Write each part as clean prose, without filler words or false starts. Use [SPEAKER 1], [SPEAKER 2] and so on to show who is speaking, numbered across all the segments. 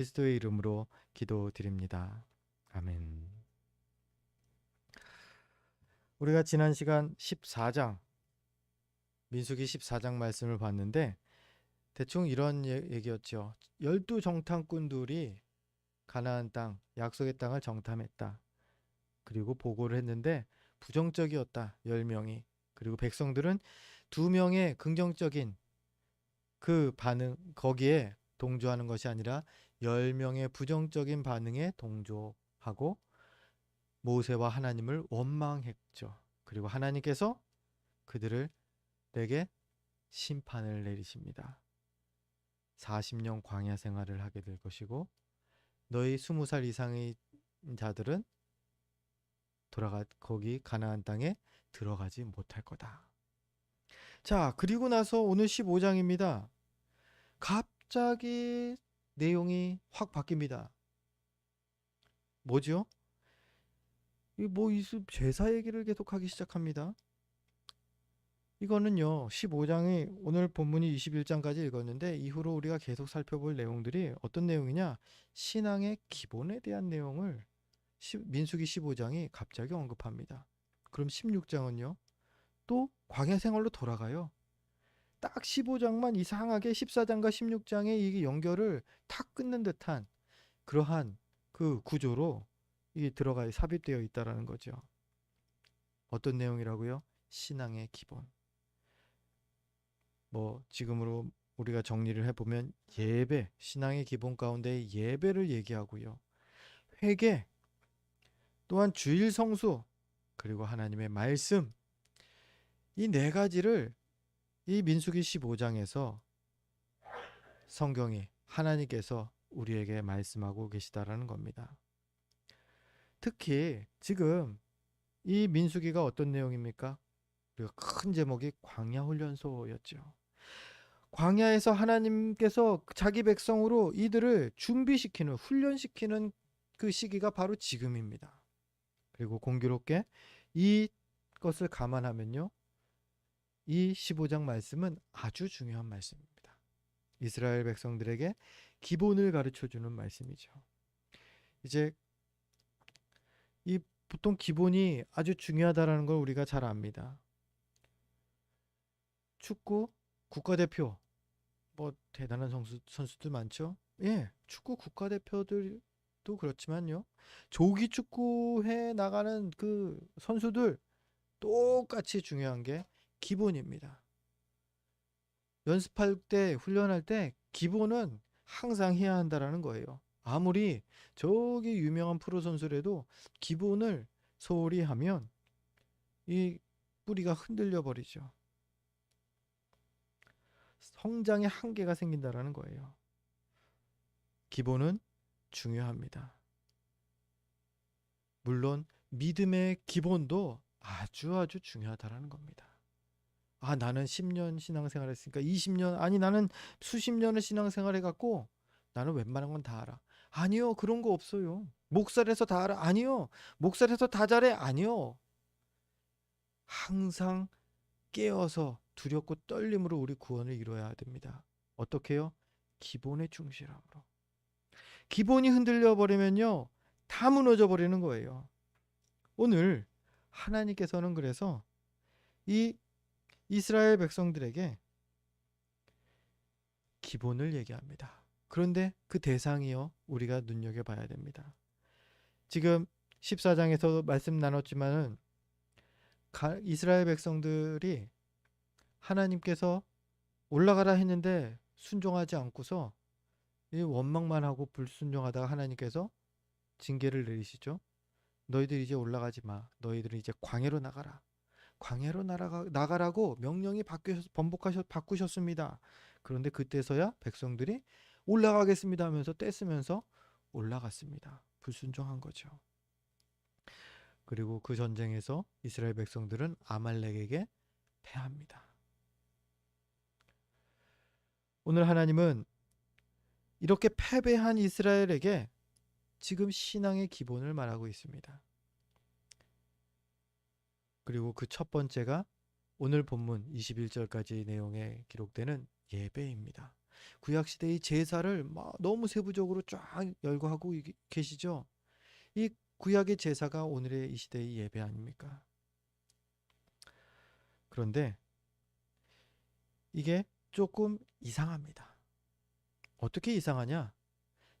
[SPEAKER 1] 그리스도의 이름으로 기도드립니다. 아멘. 우리가 지난 시간 14장, 민수기 14장 말씀을 봤는데 대충 이런 얘기였죠. 12정탐꾼들이 가나안 땅, 약속의 땅을 정탐했다. 그리고 보고를 했는데 부정적이었다. 10명이. 그리고 백성들은 2명의 긍정적인 그 반응, 거기에 동조하는 것이 아니라 10명의 부정적인 반응에 동조하고 모세와 하나님을 원망했죠. 그리고 하나님께서 그들을 내게 심판을 내리십니다. 40년 광야 생활을 하게 될 것이고 너희 20살 이상의 자들은 거기 가나안 땅에 들어가지 못할 거다. 자, 그리고 나서 오늘 15장입니다. 갑자기 내용이 확 바뀝니다. 뭐죠? 제사 얘기를 계속하기 시작합니다. 이거는요, 15장이 오늘 본문이 21장까지 읽었는데 이후로 우리가 계속 살펴볼 내용들이 어떤 내용이냐? 신앙의 기본에 대한 내용을 민수기 15장이 갑자기 언급합니다. 그럼 16장은요, 또 광야 생활로 돌아가요. 딱 15장만 이상하게 14장과 16장의 이 연결을 탁 끊는 듯한 그러한 그 구조로 이게 삽입되어 있다라는 거죠. 어떤 내용이라고요? 신앙의 기본. 지금으로 우리가 정리를 해보면 예배, 신앙의 기본 가운데 예배를 얘기하고요. 회개, 또한 주일 성수, 그리고 하나님의 말씀, 이 네 가지를 이 민수기 15장에서 성경이 하나님께서 우리에게 말씀하고 계시다라는 겁니다. 특히 지금 이 민수기가 어떤 내용입니까? 우리가 큰 제목이 광야 훈련소였죠. 광야에서 하나님께서 자기 백성으로 이들을 준비시키는, 훈련시키는 그 시기가 바로 지금입니다. 그리고 공교롭게 이것을 감안하면요, 이 15장 말씀은 아주 중요한 말씀입니다. 이스라엘 백성들에게 기본을 가르쳐 주는 말씀이죠. 이제 이 보통 기본이 아주 중요하다라는 걸 우리가 잘 압니다. 축구 국가대표, 대단한 선수들 많죠. 예, 축구 국가대표들도 그렇지만요. 조기 축구해 나가는 그 선수들 똑같이 중요한 게 기본입니다. 연습할 때, 훈련할 때 기본은 항상 해야 한다라는 거예요. 아무리 저기 유명한 프로 선수라도 기본을 소홀히 하면 이 뿌리가 흔들려 버리죠. 성장에 한계가 생긴다라는 거예요. 기본은 중요합니다. 물론 믿음의 기본도 아주 중요하다라는 겁니다. 아, 나는 10년 신앙생활 했으니까 20년, 아니 나는 수십 년을 신앙생활 해갖고 나는 웬만한 건 다 알아. 아니요, 그런 거 없어요. 목살에서 다 알아. 아니요, 목살에서 다 잘해. 아니요. 항상 깨어서 두렵고 떨림으로 우리 구원을 이루어야 됩니다. 어떻게요? 기본에 충실함으로. 기본이 흔들려 버리면요, 다 무너져 버리는 거예요. 오늘 하나님께서는 그래서 이 이스라엘 백성들에게 기본을 얘기합니다. 그런데 그 대상이요, 우리가 눈여겨봐야 됩니다. 지금 14장에서 말씀 나눴지만은 이스라엘 백성들이 하나님께서 올라가라 했는데 순종하지 않고서 원망만 하고 불순종하다가 하나님께서 징계를 내리시죠. 너희들 이제 올라가지 마. 너희들은 이제 광야로 나가라. 광야로 나가라고 명령이 바꾸셨습니다. 그런데 그때서야 백성들이 올라가겠습니다 하면서 떼쓰면서 올라갔습니다. 불순종한 거죠. 그리고 그 전쟁에서 이스라엘 백성들은 아말렉에게 패합니다. 오늘 하나님은 이렇게 패배한 이스라엘에게 지금 신앙의 기본을 말하고 있습니다. 그리고 그 첫 번째가 오늘 본문 21절까지 내용에 기록되는 예배입니다. 구약 시대의 제사를 막 너무 세부적으로 쫙 열거하고 계시죠. 이 구약의 제사가 오늘의 이 시대의 예배 아닙니까? 그런데 이게 조금 이상합니다. 어떻게 이상하냐?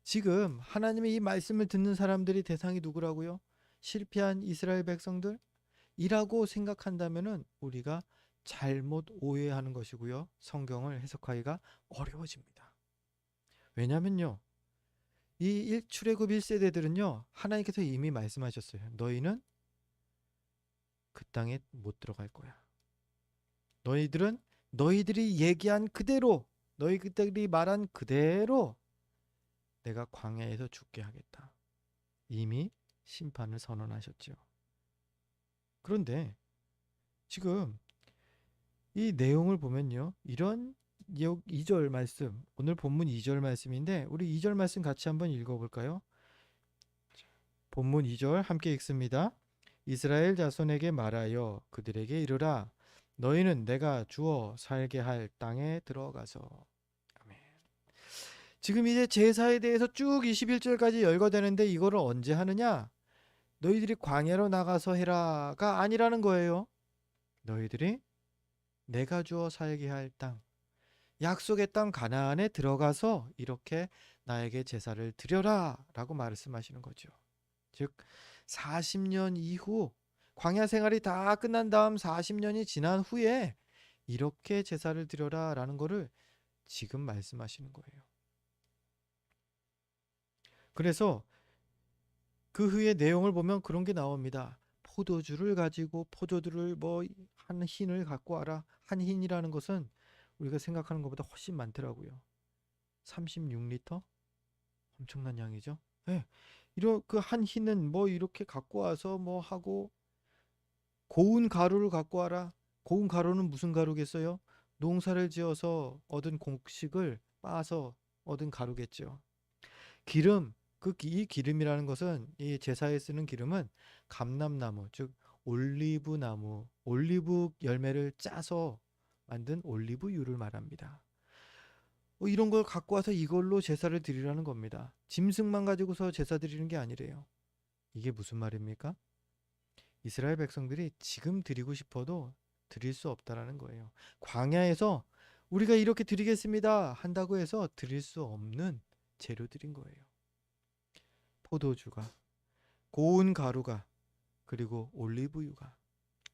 [SPEAKER 1] 지금 하나님의 이 말씀을 듣는 사람들이 대상이 누구라고요? 실패한 이스라엘 백성들? 이라고 생각한다면은 우리가 잘못 오해하는 것이고요. 성경을 해석하기가 어려워집니다. 왜냐면요. 이 출애굽 1세대들은요. 하나님께서 이미 말씀하셨어요. 너희는 그 땅에 못 들어갈 거야. 너희들은 너희들이 얘기한 그대로, 너희들이 말한 그대로 내가 광야에서 죽게 하겠다. 이미 심판을 선언하셨죠. 그런데 지금 이 내용을 보면요. 이런 2절 말씀, 오늘 본문 2절 말씀인데 우리 2절 말씀 같이 한번 읽어볼까요? 본문 2절 함께 읽습니다. 이스라엘 자손에게 말하여 그들에게 이르라. 너희는 내가 주어 살게 할 땅에 들어가서. 아멘. 지금 이제 제사에 대해서 쭉 21절까지 열거되는데 이거를 언제 하느냐? 너희들이 광야로 나가서 해라가 아니라는 거예요. 너희들이 내가 주어 살게 할 땅, 약속의 땅 가나안에 들어가서 이렇게 나에게 제사를 드려라 라고 말씀하시는 거죠. 즉 40년 이후 광야 생활이 다 끝난 다음 40년이 지난 후에 이렇게 제사를 드려라 라는 거를 지금 말씀하시는 거예요. 그래서 그 후에 내용을 보면 그런 게 나옵니다. 포도주를 가지고 포도주를 뭐 한 흰을 갖고 와라. 한 흰이라는 것은 우리가 생각하는 것보다 훨씬 많더라고요. 36리터? 엄청난 양이죠. 네. 이런 그 한 흰은 뭐 이렇게 갖고 와서 뭐 하고 고운 가루를 갖고 와라. 고운 가루는 무슨 가루겠어요? 농사를 지어서 얻은 곡식을 빻아서 얻은 가루겠죠. 기름, 이 기름이라는 것은 이 제사에 쓰는 기름은 감람나무, 즉 올리브 나무, 올리브 열매를 짜서 만든 올리브유를 말합니다. 이런 걸 갖고 와서 이걸로 제사를 드리라는 겁니다. 짐승만 가지고서 제사 드리는 게 아니래요. 이게 무슨 말입니까? 이스라엘 백성들이 지금 드리고 싶어도 드릴 수 없다라는 거예요. 광야에서 우리가 이렇게 드리겠습니다 한다고 해서 드릴 수 없는 재료들인 거예요. 포도주가, 고운 가루가, 그리고 올리브유가.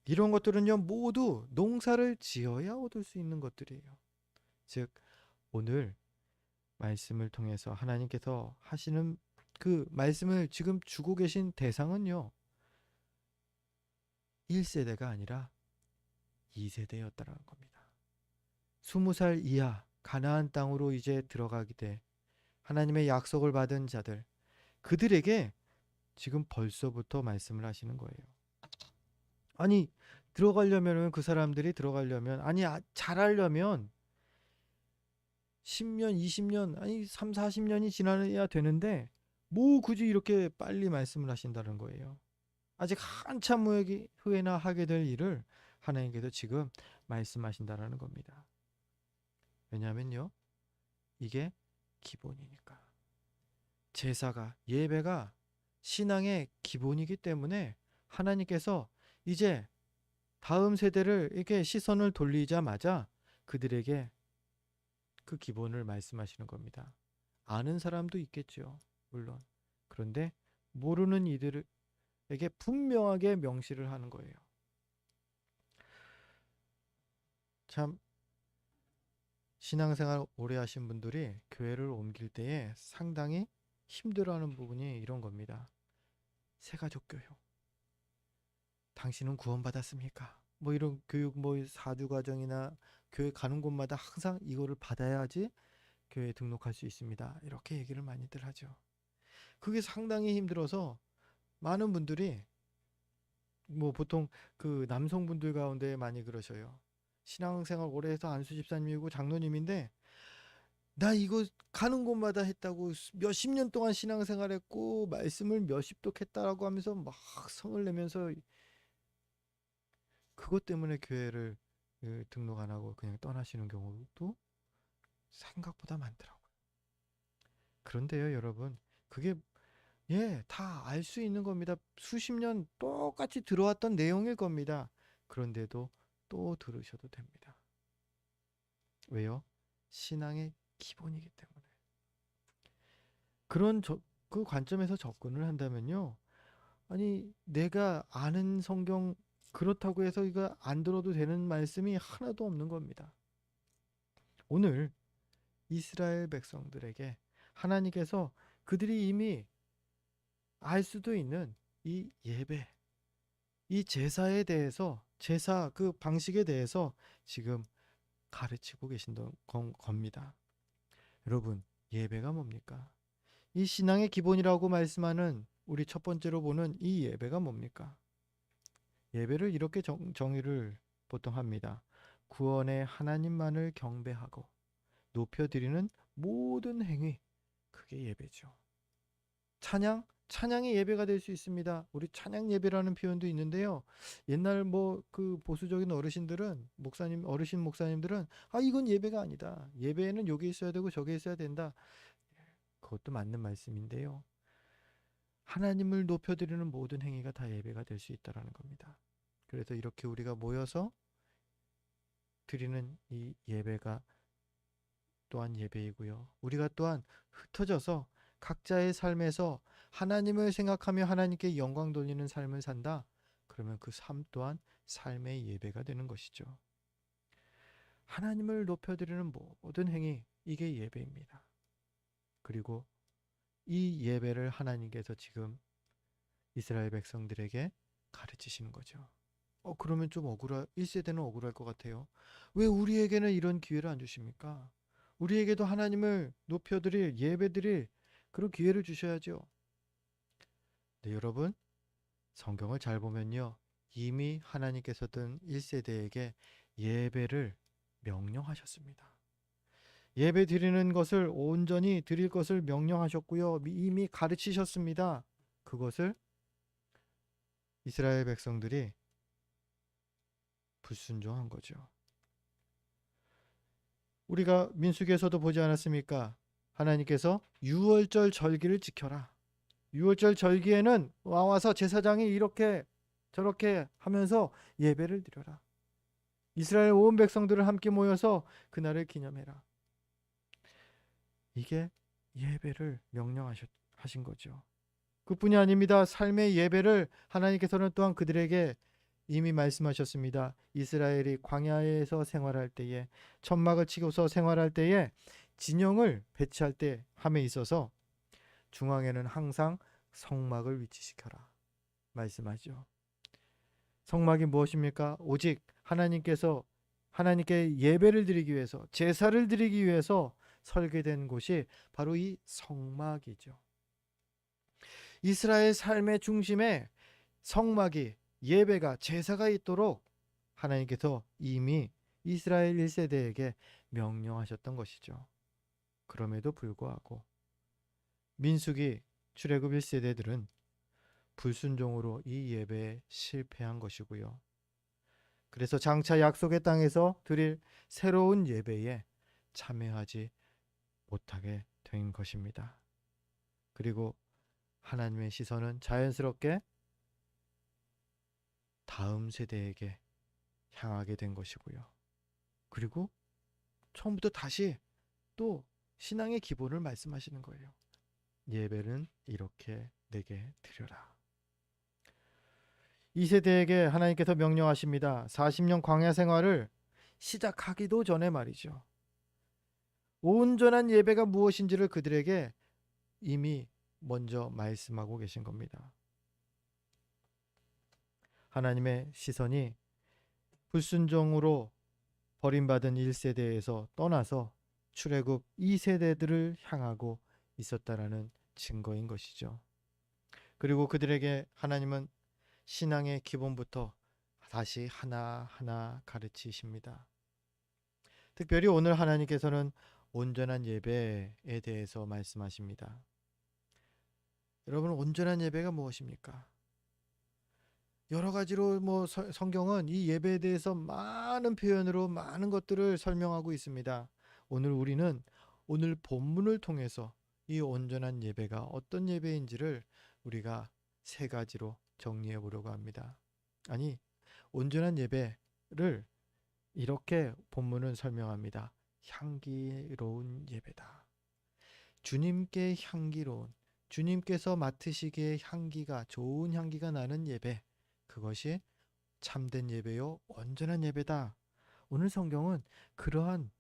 [SPEAKER 1] 이런 것들은요, 모두 농사를 지어야 얻을 수 있는 것들이에요. 즉, 오늘 말씀을 통해서 하나님께서 하시는 그 말씀을 지금 주고 계신 대상은요, 1세대가 아니라 2세대였다라는 겁니다. 20살 이하 가나안 땅으로 이제 들어가게 돼 하나님의 약속을 받은 자들, 그들에게 지금 벌써부터 말씀을 하시는 거예요. 아니, 들어가려면은 그 사람들이 들어가려면, 아니, 잘하려면 10년, 20년, 아니 3, 40년이 지나야 되는데 뭐 굳이 이렇게 빨리 말씀을 하신다는 거예요. 아직 한참 후에나 하게 될 일을 하나님께서 지금 말씀하신다라는 겁니다. 왜냐면요, 이게 기본이니까. 제사가, 예배가 신앙의 기본이기 때문에 하나님께서 이제 다음 세대를 이렇게 시선을 돌리자마자 그들에게 그 기본을 말씀하시는 겁니다. 아는 사람도 있겠죠, 물론. 그런데 모르는 이들에게 분명하게 명시를 하는 거예요. 참 신앙생활 오래 하신 분들이 교회를 옮길 때에 상당히 힘들어하는 부분이 이런 겁니다. 새가족 교육. 당신은 구원받았습니까? 뭐 이런 교육, 뭐 사주과정이나 교회 가는 곳마다 항상 이거를 받아야지 교회에 등록할 수 있습니다. 이렇게 얘기를 많이들 하죠. 그게 상당히 힘들어서 많은 분들이 뭐 보통 그 남성분들 가운데 많이 그러셔요. 신앙생활 오래 해서 안수 집사님이고 장로님인데 나 이거 가는 곳마다 했다고 몇십 년 동안 신앙생활했고 말씀을 몇십 독 했다라고 하면서 막 성을 내면서 그것 때문에 교회를 등록 안 하고 그냥 떠나시는 경우도 생각보다 많더라고요. 그런데요, 여러분, 그게 다 알 수 있는 겁니다. 수십 년 똑같이 들어왔던 내용일 겁니다. 그런데도 또 들으셔도 됩니다. 왜요? 신앙의 기본이기 때문에. 그 관점에서 접근을 한다면요. 아니, 내가 아는 성경 그렇다고 해서 이거 안 들어도 되는 말씀이 하나도 없는 겁니다. 오늘 이스라엘 백성들에게 하나님께서 그들이 이미 알 수도 있는 이 예배, 이 제사에 대해서, 제사 그 방식에 대해서 지금 가르치고 계신 겁니다. 여러분, 예배가 뭡니까? 이 신앙의 기본이라고 말씀하는 우리 첫 번째로 보는 이 예배가 뭡니까? 예배를 이렇게 정의를 보통 합니다. 구원의 하나님만을 경배하고 높여드리는 모든 행위, 그게 예배죠. 찬양이 예배가 될 수 있습니다. 우리 찬양 예배라는 표현도 있는데요. 옛날 그 보수적인 어르신들은 어르신 목사님들은 이건 예배가 아니다. 예배에는 여기 있어야 되고 저기 있어야 된다. 그것도 맞는 말씀인데요. 하나님을 높여드리는 모든 행위가 다 예배가 될 수 있다라는 겁니다. 그래서 이렇게 우리가 모여서 드리는 이 예배가 또한 예배이고요. 우리가 또한 흩어져서 각자의 삶에서 하나님을 생각하며 하나님께 영광 돌리는 삶을 산다. 그러면 그 삶 또한 삶의 예배가 되는 것이죠. 하나님을 높여드리는 모든 행위, 이게 예배입니다. 그리고 이 예배를 하나님께서 지금 이스라엘 백성들에게 가르치시는 거죠. 그러면 좀 1세대는 억울할 것 같아요. 왜 우리에게는 이런 기회를 안 주십니까? 우리에게도 하나님을 높여드릴, 예배드릴 그런 기회를 주셔야죠. 네, 여러분, 성경을 잘 보면요. 이미 하나님께서는 1세대에게 예배를 명령하셨습니다. 예배 드리는 것을 온전히 드릴 것을 명령하셨고요. 이미 가르치셨습니다. 그것을 이스라엘 백성들이 불순종한 거죠. 우리가 민수기에서도 보지 않았습니까? 하나님께서 유월절 절기를 지켜라. 유월절 절기에는 와서 제사장이 이렇게 저렇게 하면서 예배를 드려라. 이스라엘 온 백성들을 함께 모여서 그날을 기념해라. 이게 예배를 명령하신 거죠. 그뿐이 아닙니다. 삶의 예배를 하나님께서는 또한 그들에게 이미 말씀하셨습니다. 이스라엘이 광야에서 생활할 때에, 천막을 치고서 생활할 때에 진영을 배치할 때 함에 있어서 중앙에는 항상 성막을 위치시켜라 말씀하죠. 성막이 무엇입니까? 오직 하나님께 예배를 드리기 위해서, 제사를 드리기 위해서 설계된 곳이 바로 이 성막이죠. 이스라엘 삶의 중심에 성막이, 예배가, 제사가 있도록 하나님께서 이미 이스라엘 1세대에게 명령하셨던 것이죠. 그럼에도 불구하고 민수기 출애굽 1세대들은 불순종으로 이 예배에 실패한 것이고요. 그래서 장차 약속의 땅에서 드릴 새로운 예배에 참여하지 못하게 된 것입니다. 그리고 하나님의 시선은 자연스럽게 다음 세대에게 향하게 된 것이고요. 그리고 처음부터 다시 또 신앙의 기본을 말씀하시는 거예요. 예배는 이렇게 내게 드려라. 이 세대에게 하나님께서 명령하십니다. 40년 광야 생활을 시작하기도 전에 말이죠. 온전한 예배가 무엇인지를 그들에게 이미 먼저 말씀하고 계신 겁니다. 하나님의 시선이 불순종으로 버림받은 1세대에서 떠나서 출애굽 2세대들을 향하고 있었다라는 증거인 것이죠. 그리고 그들에게 하나님은 신앙의 기본부터 다시 하나하나 가르치십니다. 특별히 오늘 하나님께서는 온전한 예배에 대해서 말씀하십니다. 여러분, 온전한 예배가 무엇입니까? 여러 가지로 성경은 이 예배에 대해서 많은 표현으로 많은 것들을 설명하고 있습니다. 오늘 우리는 오늘 본문을 통해서 이 온전한 예배가 어떤 예배인지를 우리가 세 가지로 정리해 보려고 합니다. 아니, 온전한 예배를 이렇게 본문은 설명합니다. 향기로운 예배다. 주님께 향기로운, 주님께서 맡으시기에 향기가, 좋은 향기가 나는 예배, 그것이 참된 예배요 온전한 예배다. 오늘 성경은 그러한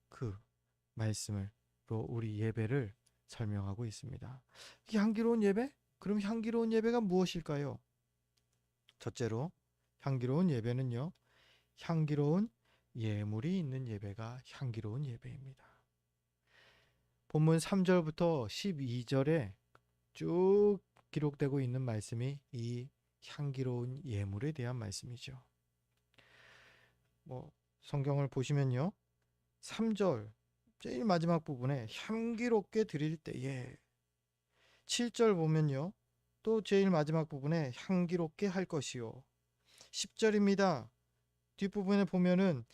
[SPEAKER 1] 그 말씀으로 우리 예배를 설명하고 있습니다. 향기로운 예배? 그럼 향기로운 예배가 무엇일까요? 첫째로 향기로운 예배는요, 향기로운 예물이 있는 예배가 향기로운 예배입니다. 본문 3절부터 12절에 쭉 기록되고 있는 말씀이 이 향기로운 예물에 대한 말씀이죠. 성경을 보시면요, 3절 제일 마지막 부분에 향기롭게 드릴 때에, 7절 보면요, 또 제일 마지막 부분에 향기롭게 할 것이요, 10절입니다. 뒷부분에 보면은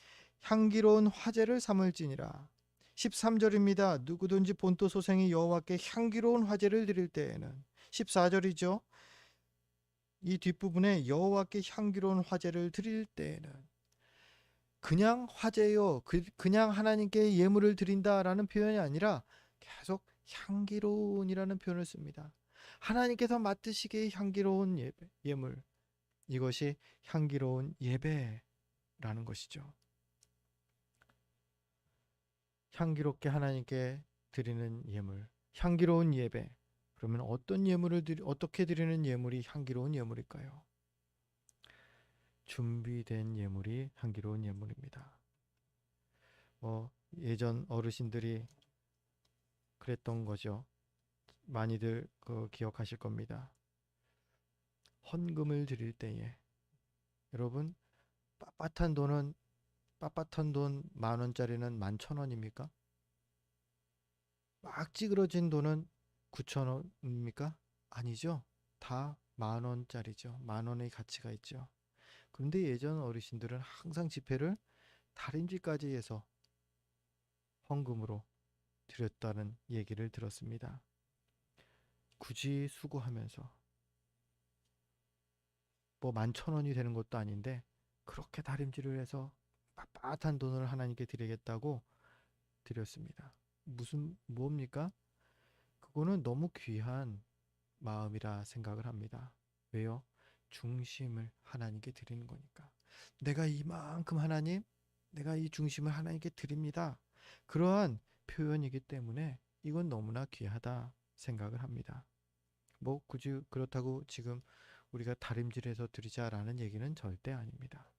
[SPEAKER 1] 향기로운 화제를 삼을지니라. 13절입니다. 누구든지 본토 소생이 여호와께 향기로운 화제를 드릴 때에는. 14절이죠. 이 뒷부분에 여호와께 향기로운 화제를 드릴 때에는, 그냥 화제요, 그냥 하나님께 예물을 드린다라는 표현이 아니라 계속 향기로운이라는 표현을 씁니다. 하나님께서 맡으시기에 향기로운 예물, 이것이 향기로운 예배라는 것이죠. 향기롭게 하나님께 드리는 예물, 향기로운 예배. 그러면 어떤 예물을 어떻게 드리는 예물이 향기로운 예물일까요? 준비된 예물이 향기로운 예물입니다. 예전 어르신들이 그랬던 거죠. 많이들 기억하실 겁니다. 헌금을 드릴 때에, 여러분, 빳빳한 돈 10,000원짜리는 11,000원입니까? 막 찌그러진 돈은 9,000원입니까? 아니죠. 다 10,000원짜리죠. 10,000원의 가치가 있죠. 그런데 예전 어르신들은 항상 지폐를 다림질까지 해서 헌금으로 드렸다는 얘기를 들었습니다. 굳이 수고하면서 11,000원이 되는 것도 아닌데 그렇게 다림질을 해서 빳빳한 돈을 하나님께 드리겠다고 드렸습니다. 뭡니까? 그거는 너무 귀한 마음이라 생각을 합니다. 왜요? 중심을 하나님께 드리는 거니까. 내가 이만큼 내가 이 중심을 하나님께 드립니다. 그러한 표현이기 때문에 이건 너무나 귀하다 생각을 합니다. 굳이 그렇다고 지금 우리가 다림질해서 드리자라는 얘기는 절대 아닙니다.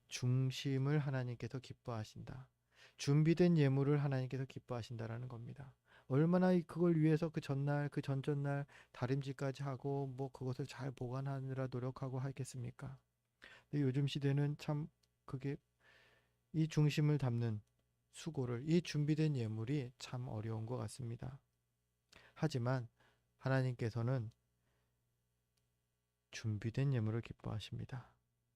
[SPEAKER 1] 중심을 하나님께서 기뻐하신다. 준비된 예물을 하나님께서 기뻐하신다라는 겁니다. 얼마나 그걸 위해서 그 전날, 그 전전날 다림질까지 하고 그것을 잘 보관하느라 노력하고 하겠습니까? 근데 요즘 시대는 참 그게, 이 중심을 담는 수고를, 이 준비된 예물이 참 어려운 것 같습니다. 하지만 하나님께서는 준비된 예물을 기뻐하십니다.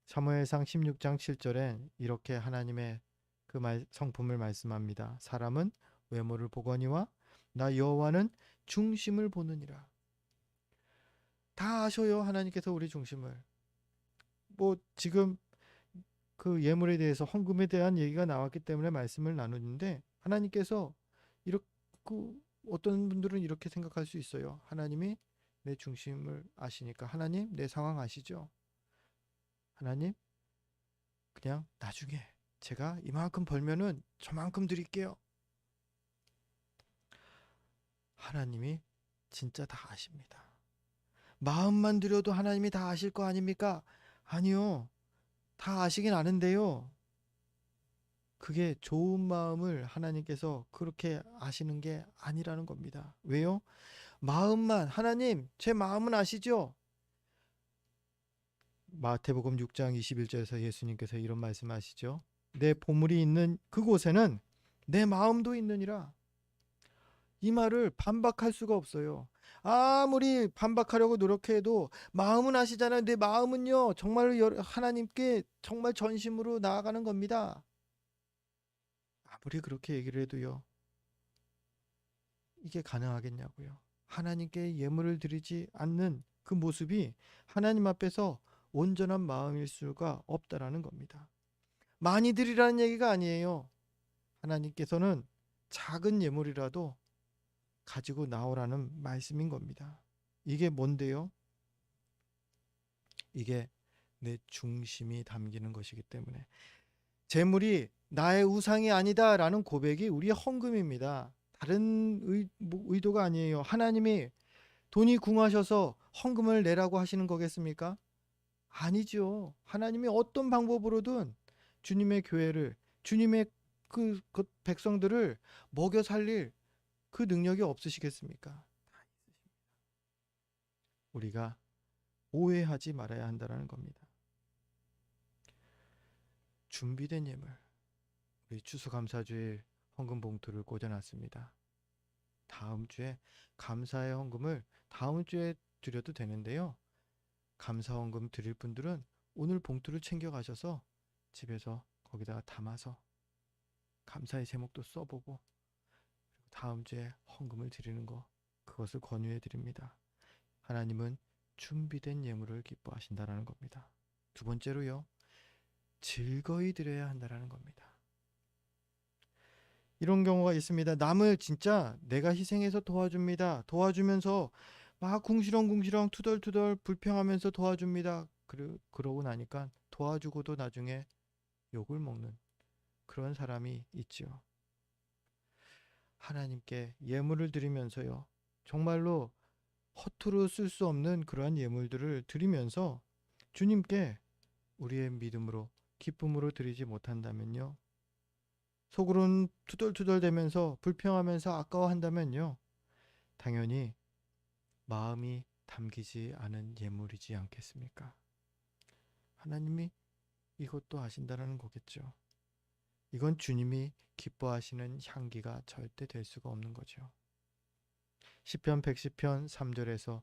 [SPEAKER 1] 사무엘상 16장 7절에 이렇게 하나님의 그 성품을 말씀합니다. 사람은 외모를 보거니와 나 여호와는 중심을 보느니라. 다 아셔요, 하나님께서 우리 중심을. 지금 그 예물에 대해서, 헌금에 대한 얘기가 나왔기 때문에 말씀을 나누는데, 하나님께서 이렇게, 어떤 분들은 이렇게 생각할 수 있어요. 하나님이 내 중심을 아시니까, 하나님 내 상황 아시죠? 하나님, 그냥 나중에 제가 이만큼 벌면은 저만큼 드릴게요. 하나님이 진짜 다 아십니다. 마음만 들여도 하나님이 다 아실 거 아닙니까? 아니요. 다 아시긴 아는데요. 그게 좋은 마음을 하나님께서 그렇게 아시는 게 아니라는 겁니다. 왜요? 마음만, 하나님, 제 마음은 아시죠? 마태복음 6장 21절에서 예수님께서 이런 말씀하시죠. 내 보물이 있는 그곳에는 내 마음도 있느니라. 이 말을 반박할 수가 없어요. 아무리 반박하려고 노력해도 마음은 아시잖아요. 내 마음은요, 정말 하나님께 정말 전심으로 나아가는 겁니다. 아무리 그렇게 얘기를 해도요, 이게 가능하겠냐고요. 하나님께 예물을 드리지 않는 그 모습이 하나님 앞에서 온전한 마음일 수가 없다라는 겁니다. 많이 드리라는 얘기가 아니에요. 하나님께서는 작은 예물이라도 가지고 나오라는 말씀인 겁니다. 이게 뭔데요? 이게 내 중심이 담기는 것이기 때문에, 재물이 나의 우상이 아니다라는 고백이 우리의 헌금입니다. 다른 의도가 아니에요. 하나님이 돈이 궁하셔서 헌금을 내라고 하시는 거겠습니까? 아니죠. 하나님이 어떤 방법으로든 주님의 교회를, 주님의 그 백성들을 먹여 살릴 그 능력이 없으시겠습니까? 우리가 오해하지 말아야 한다는 겁니다. 준비된 예물, 우리 추수감사주일 헌금 봉투를 꽂아놨습니다. 다음 주에 감사의 헌금을 다음 주에 드려도 되는데요. 감사 헌금 드릴 분들은 오늘 봉투를 챙겨 가셔서 집에서 거기다가 담아서 감사의 제목도 써보고 다음 주에 헌금을 드리는 거, 그것을 권유해 드립니다. 하나님은 준비된 예물을 기뻐하신다라는 겁니다. 두 번째로요, 즐거이 드려야 한다라는 겁니다. 이런 경우가 있습니다. 남을 진짜 내가 희생해서 도와줍니다. 도와주면서 막 궁시렁궁시렁 투덜투덜 불평하면서 도와줍니다. 그러고 나니까 도와주고도 나중에 욕을 먹는 그런 사람이 있지요. 하나님께 예물을 드리면서요, 정말로 허투루 쓸 수 없는 그러한 예물들을 드리면서 주님께 우리의 믿음으로, 기쁨으로 드리지 못한다면요, 속으로는 투덜투덜대면서 불평하면서 아까워한다면요, 당연히 마음이 담기지 않은 예물이지 않겠습니까? 하나님이 이것도 아신다는 거겠죠. 이건 주님이 기뻐하시는 향기가 절대 될 수가 없는 거죠. 시편 110편 3절에서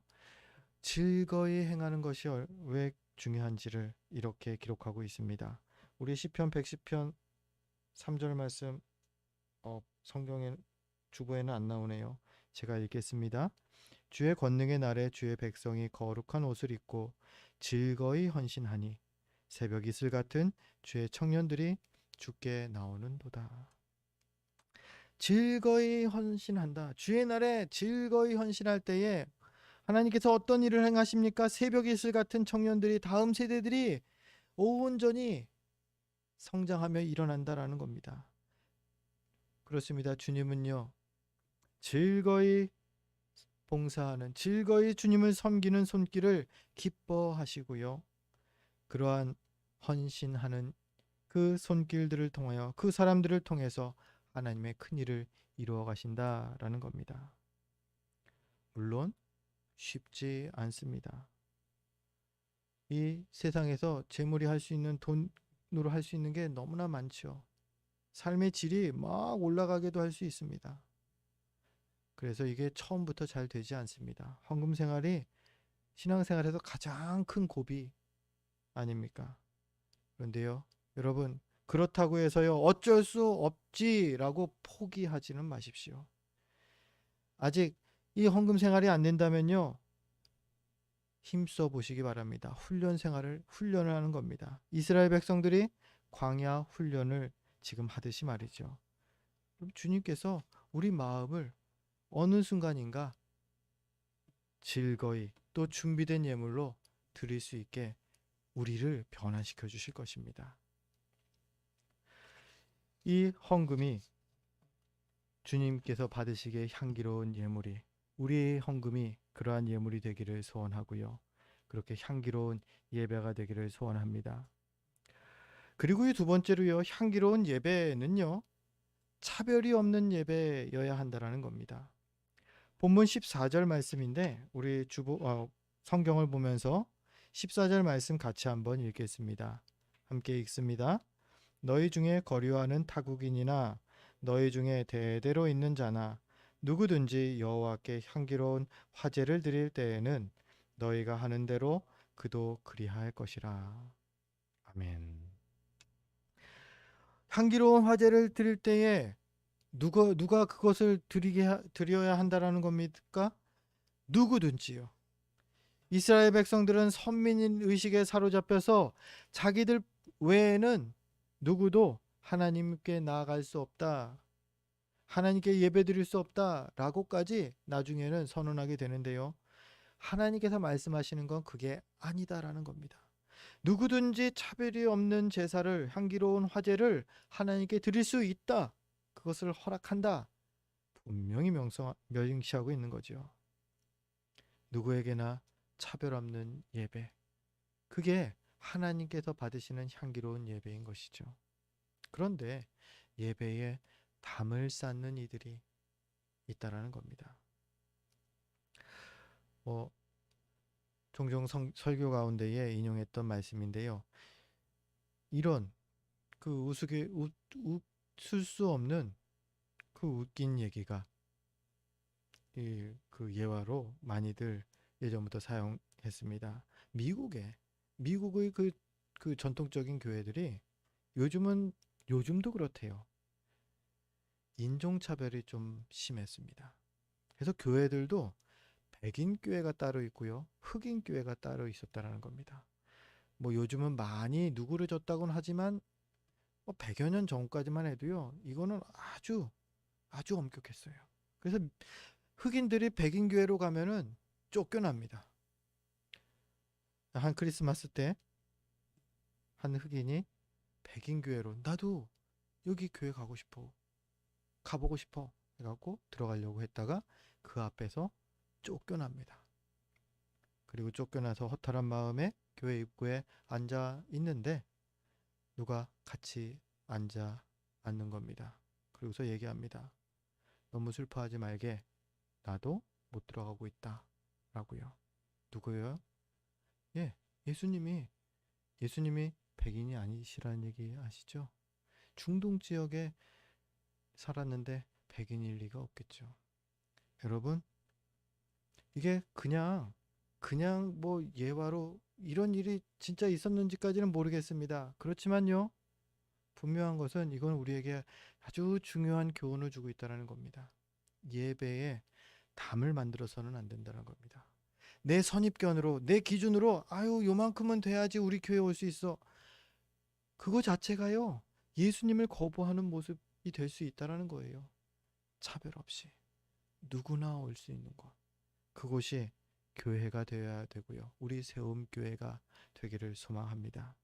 [SPEAKER 1] 즐거이 행하는 것이 왜 중요한지를 이렇게 기록하고 있습니다. 우리 시편 110편 3절 말씀, 성경의 주보에는 안 나오네요. 제가 읽겠습니다. 주의 권능의 날에 주의 백성이 거룩한 옷을 입고 즐거이 헌신하니 새벽 이슬 같은 주의 청년들이 주께 나오는도다. 즐거이 헌신한다. 주의 날에 즐거이 헌신할 때에 하나님께서 어떤 일을 행하십니까? 새벽 이슬 같은 청년들이, 다음 세대들이 온전히 성장하며 일어난다라는 겁니다. 그렇습니다. 주님은요, 즐거이 봉사하는, 즐거이 주님을 섬기는 손길을 기뻐하시고요, 그러한 헌신하는 그 손길들을 통하여, 그 사람들을 통해서 하나님의 큰 일을 이루어 가신다라는 겁니다. 물론 쉽지 않습니다. 이 세상에서 재물이 할 수 있는, 돈으로 할 수 있는 게 너무나 많죠. 삶의 질이 막 올라가게도 할 수 있습니다. 그래서 이게 처음부터 잘 되지 않습니다. 헌금 생활이 신앙생활에서 가장 큰 고비 아닙니까? 그런데요, 여러분, 그렇다고 해서요, 어쩔 수 없지라고 포기하지는 마십시오. 아직 이 헌금 생활이 안 된다면요, 힘써 보시기 바랍니다. 훈련을 하는 겁니다. 이스라엘 백성들이 광야 훈련을 지금 하듯이 말이죠. 그럼 주님께서 우리 마음을 어느 순간인가 즐거이 또 준비된 예물로 드릴 수 있게 우리를 변화시켜 주실 것입니다. 이 헌금이 주님께서 받으시기에 향기로운 예물이, 우리의 헌금이 그러한 예물이 되기를 소원하고요, 그렇게 향기로운 예배가 되기를 소원합니다. 그리고 이 두 번째로요, 향기로운 예배는요, 차별이 없는 예배여야 한다라는 겁니다. 본문 14절 말씀인데 우리 성경을 보면서 14절 말씀 같이 한번 읽겠습니다. 함께 읽습니다. 너희 중에 거류하는 타국인이나 너희 중에 대대로 있는 자나 누구든지 여호와께 향기로운 화제를 드릴 때에는 너희가 하는 대로 그도 그리할 것이라. 아멘. 향기로운 화제를 드릴 때에 누가 그것을 드려야 한다라는 겁니까? 누구든지요. 이스라엘 백성들은 선민인 의식에 사로잡혀서 자기들 외에는 누구도 하나님께 나아갈 수 없다. 하나님께 예배드릴 수 없다라고까지 나중에는 선언하게 되는데요. 하나님께서 말씀하시는 건 그게 아니다라는 겁니다. 누구든지 차별이 없는 제사를, 향기로운 화제를 하나님께 드릴 수 있다. 그것을 허락한다. 분명히 명시하고 있는 거죠. 누구에게나 차별 없는 예배. 그게 하나님께서 받으시는 향기로운 예배인 것이죠. 그런데 예배에 담을 쌓는 이들이 있다라는 겁니다. 종종 설교 가운데에 인용했던 말씀인데요. 이런 그 웃을 수 없는 그 웃긴 얘기가 그 예화로 많이들 예전부터 사용했습니다. 미국의 그 전통적인 교회들이 요즘도 그렇대요. 인종차별이 좀 심했습니다. 그래서 교회들도 백인 교회가 따로 있고요, 흑인 교회가 따로 있었다라는 겁니다. 뭐 요즘은 많이 누그러졌다고는 하지만 100여 년 전까지만 해도요, 이거는 아주 엄격했어요. 그래서 흑인들이 백인 교회로 가면은 쫓겨납니다. 한 크리스마스 때 한 흑인이 백인 교회로, 나도 여기 교회 가보고 싶어 해갖고 들어가려고 했다가 그 앞에서 쫓겨납니다. 그리고 쫓겨나서 허탈한 마음에 교회 입구에 앉아 있는데 누가 같이 앉는 겁니다. 그리고서 얘기합니다. 너무 슬퍼하지 말게, 나도 못 들어가고 있다 라고요. 누구요? 예, 예수님이 백인이 아니시라는 얘기 아시죠? 중동 지역에 살았는데 백인일 리가 없겠죠. 여러분, 이게 그냥 뭐 예화로 이런 일이 진짜 있었는지까지는 모르겠습니다. 그렇지만요, 분명한 것은 이건 우리에게 아주 중요한 교훈을 주고 있다는 겁니다. 예배에 담을 만들어서는 안 된다는 겁니다. 내 선입견으로, 내 기준으로 요만큼은 돼야지 우리 교회 올 수 있어. 그거 자체가요, 예수님을 거부하는 모습이 될 수 있다는 거예요. 차별 없이 누구나 올 수 있는 것. 그곳이 교회가 되어야 되고요. 우리 세움교회가 되기를 소망합니다.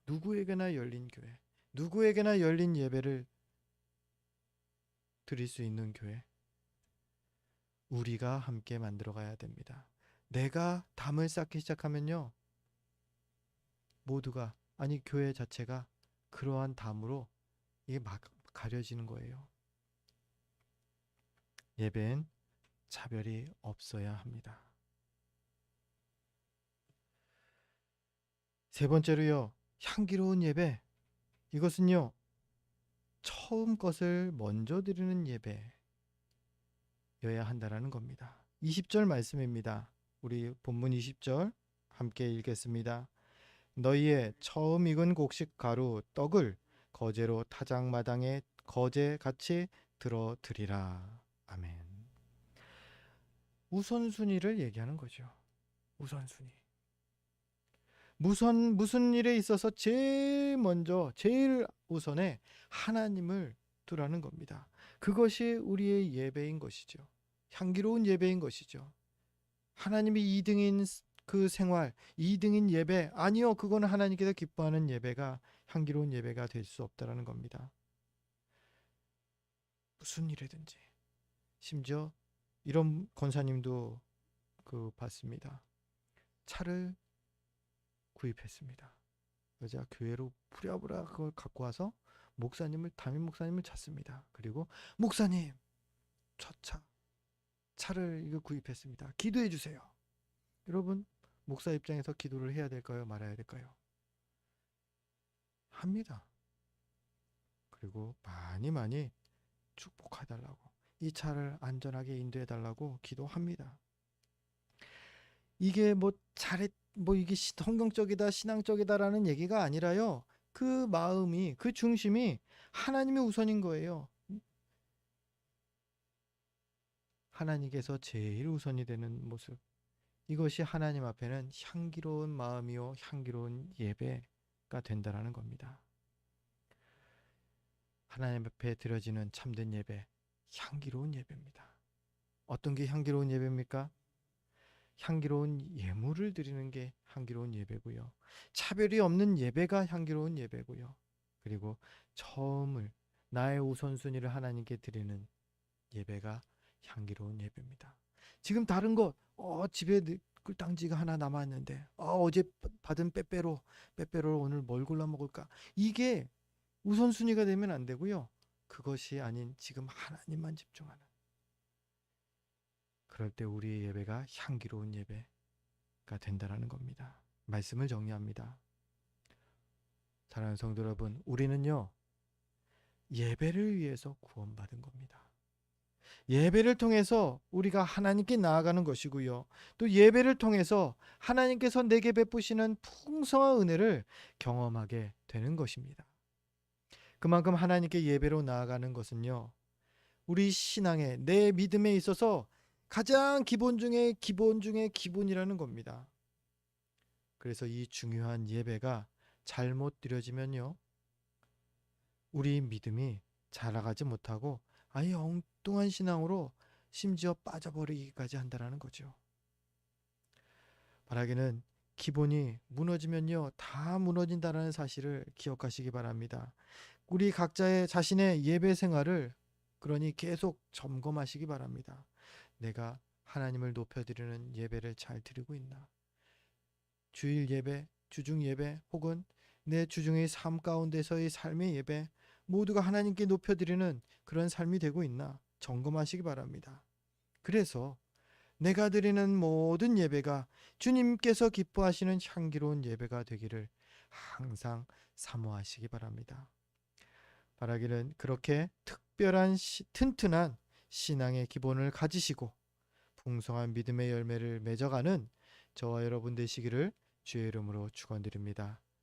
[SPEAKER 1] 누구에게나 열린 교회, 누구에게나 열린 예배를 드릴 수 있는 교회, 우리가 함께 만들어 가야 됩니다. 내가 담을 쌓기 시작하면요, 모두가, 아니 교회 자체가 그러한 담으로 이게 막 가려지는 거예요. 예배엔 차별이 없어야 합니다. 세 번째로요, 향기로운 예배. 이것은요, 처음 것을 먼저 드리는 예배여야 한다라는 겁니다. 20절 말씀입니다. 우리 본문 20절 함께 읽겠습니다. 너희의 처음 익은 곡식 가루 떡을 거제로 타작마당에 거제같이 들어드리라. 아멘. 우선순위를 얘기하는 거죠. 우선순위. 무슨 일에 있어서 제일 우선에 하나님을 두라는 겁니다. 그것이 우리의 예배인 것이죠. 향기로운 예배인 것이죠. 하나님이 2등인 그 생활, 2등인 예배, 아니요, 그거는 하나님께서 기뻐하는 예배가 향기로운 예배가 될 수 없다라는 겁니다. 무슨 일이든지. 심지어 이런 권사님도 봤습니다. 차를 구입했습니다. 여자 교회로 부랴부랴 그걸 갖고 와서 담임 목사님을 찾습니다. 그리고 목사님, 저 차를 이거 구입했습니다. 기도해 주세요. 여러분, 목사 입장에서 기도를 해야 될까요? 말아야 될까요? 합니다. 그리고 많이 축복해달라고, 이 차를 안전하게 인도해달라고 기도합니다. 이게 이게 성경적이다, 신앙적이다라는 얘기가 아니라요, 그 마음이, 그 중심이 하나님의 우선인 거예요. 하나님께서 제일 우선이 되는 모습. 이것이 하나님 앞에는 향기로운 마음이요 향기로운 예배가 된다라는 겁니다. 하나님 앞에 드려지는 참된 예배, 향기로운 예배입니다. 어떤 게 향기로운 예배입니까? 향기로운 예물을 드리는 게 향기로운 예배고요. 차별이 없는 예배가 향기로운 예배고요. 그리고 처음을, 나의 우선순위를 하나님께 드리는 예배가 향기로운 예배입니다. 지금 다른 것, 집에 꿀당지가 하나 남았는데, 어제 받은 빼빼로 오늘 뭘 골라 먹을까? 이게 우선순위가 되면 안 되고요. 그것이 아닌 지금 하나님만 집중하는. 그럴 때 우리의 예배가 향기로운 예배가 된다라는 겁니다. 말씀을 정리합니다. 사랑하는 성도 여러분, 우리는요, 예배를 위해서 구원받은 겁니다. 예배를 통해서 우리가 하나님께 나아가는 것이고요. 또 예배를 통해서 하나님께서 내게 베푸시는 풍성한 은혜를 경험하게 되는 것입니다. 그만큼 하나님께 예배로 나아가는 것은요, 우리 신앙에, 내 믿음에 있어서 가장 기본 중에 기본이라는 겁니다. 그래서 이 중요한 예배가 잘못 드려지면요, 우리 믿음이 자라가지 못하고 아예 엉뚱한 신앙으로 심지어 빠져버리기까지 한다는 거죠. 바라기는 기본이 무너지면요, 다 무너진다는 사실을 기억하시기 바랍니다. 우리 각자의 자신의 예배 생활을 그러니 계속 점검하시기 바랍니다. 내가 하나님을 높여드리는 예배를 잘 드리고 있나? 주일 예배, 주중 예배, 혹은 내 주중의 삶 가운데서의 삶의 예배, 모두가 하나님께 높여드리는 그런 삶이 되고 있나? 점검하시기 바랍니다. 그래서 내가 드리는 모든 예배가 주님께서 기뻐하시는 향기로운 예배가 되기를 항상 사모하시기 바랍니다. 바라기는 그렇게 특별한 튼튼한 신앙의 기본을 가지시고 풍성한 믿음의 열매를 맺어가는 저와 여러분 되시기를 주의 이름으로 축원드립니다.